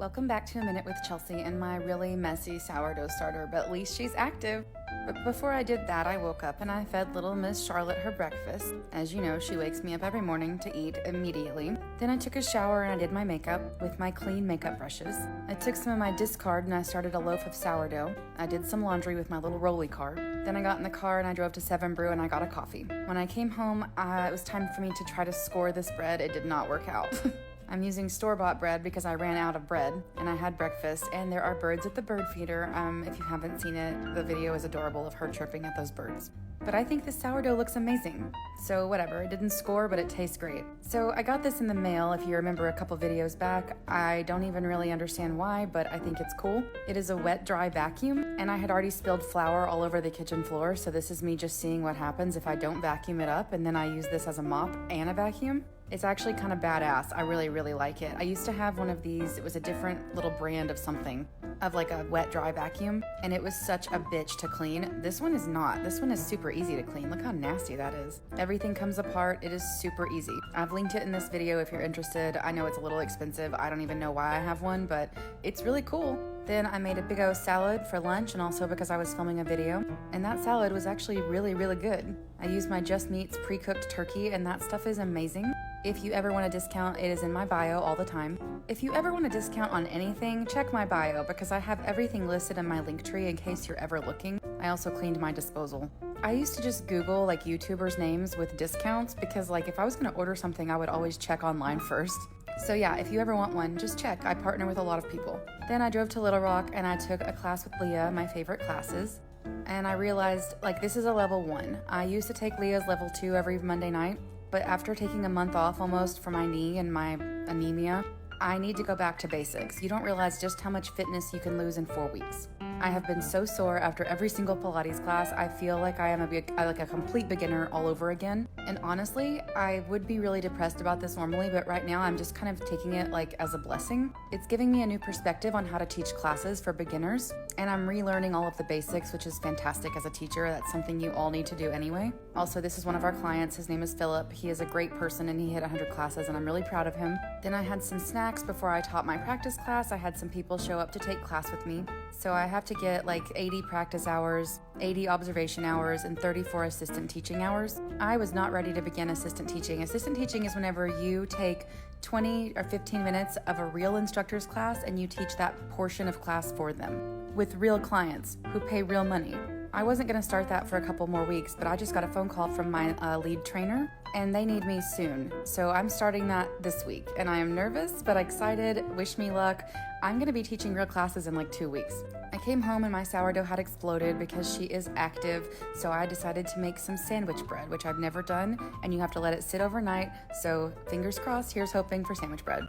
Welcome back to A Minute with Chelsea and my really messy sourdough starter, but at least she's active. But before I did that, I woke up and I fed little Miss Charlotte her breakfast. As you know, she wakes me up every morning to eat immediately. Then I took a shower and I did my makeup with my clean makeup brushes. I took some of my discard and I started a loaf of sourdough. I did some laundry with my little rolly car. Then I got in the car and I drove to 7 Brew and I got a coffee. When I came home, it was time for me to try to score this bread. It did not work out. I'm using store-bought bread because I ran out of bread, and I had breakfast, and there are birds at the bird feeder. If you haven't seen it, the video is adorable of her chirping at those birds. But I think this sourdough looks amazing. So whatever, it didn't score, but it tastes great. So I got this in the mail, if you remember a couple videos back. I don't even really understand why, but I think it's cool. It is a wet, dry vacuum, and I had already spilled flour all over the kitchen floor, so this is me just seeing what happens if I don't vacuum it up, and then I use this as a mop and a vacuum. It's actually kind of badass. I really, really like it. I used to have one of these. It was a different little brand of something, of like a wet, dry vacuum, and it was such a bitch to clean. This one is not. This one is super easy to clean. Look how nasty that is. Everything comes apart. It is super easy. I've linked it in this video if you're interested. I know it's a little expensive. I don't even know why I have one, but it's really cool. Then I made a big O salad for lunch and also because I was filming a video, and that salad was actually really, really good. I used my Just Meats pre-cooked turkey, and that stuff is amazing. If you ever want a discount, it is in my bio all the time. If you ever want a discount on anything, check my bio because I have everything listed in my link tree in case you're ever looking. I also cleaned my disposal. I used to just Google like YouTubers' names with discounts because like if I was gonna order something, I would always check online first. So yeah, if you ever want one, just check. I partner with a lot of people. Then I drove to Little Rock and I took a class with Leah, my favorite classes. And I realized like this is a level 1. I used to take Leah's level 2 every Monday night, but after taking a month off almost for my knee and my anemia, I need to go back to basics. You don't realize just how much fitness you can lose in 4 weeks. I have been so sore after every single Pilates class. I feel like I am a complete beginner all over again. And honestly, I would be really depressed about this normally, but right now I'm just kind of taking it like as a blessing. It's giving me a new perspective on how to teach classes for beginners, and I'm relearning all of the basics, which is fantastic as a teacher. That's something you all need to do anyway. Also, this is one of our clients. His name is Philip. He is a great person and he hit 100 classes and I'm really proud of him. Then I had some snacks before I taught my practice class. I had some people show up to take class with me. So I have to get like 80 practice hours, 80 observation hours, and 34 assistant teaching hours. I was not ready to begin assistant teaching. Assistant teaching is whenever you take 20 or 15 minutes of a real instructor's class and you teach that portion of class for them with real clients who pay real money. I wasn't going to start that for a couple more weeks, but I just got a phone call from my lead trainer and they need me soon. So I'm starting that this week and I am nervous but excited. Wish me luck. I'm going to be teaching real classes in like 2 weeks. I came home and my sourdough had exploded because she is active, so I decided to make some sandwich bread, which I've never done, and you have to let it sit overnight. So fingers crossed, here's hoping for sandwich bread.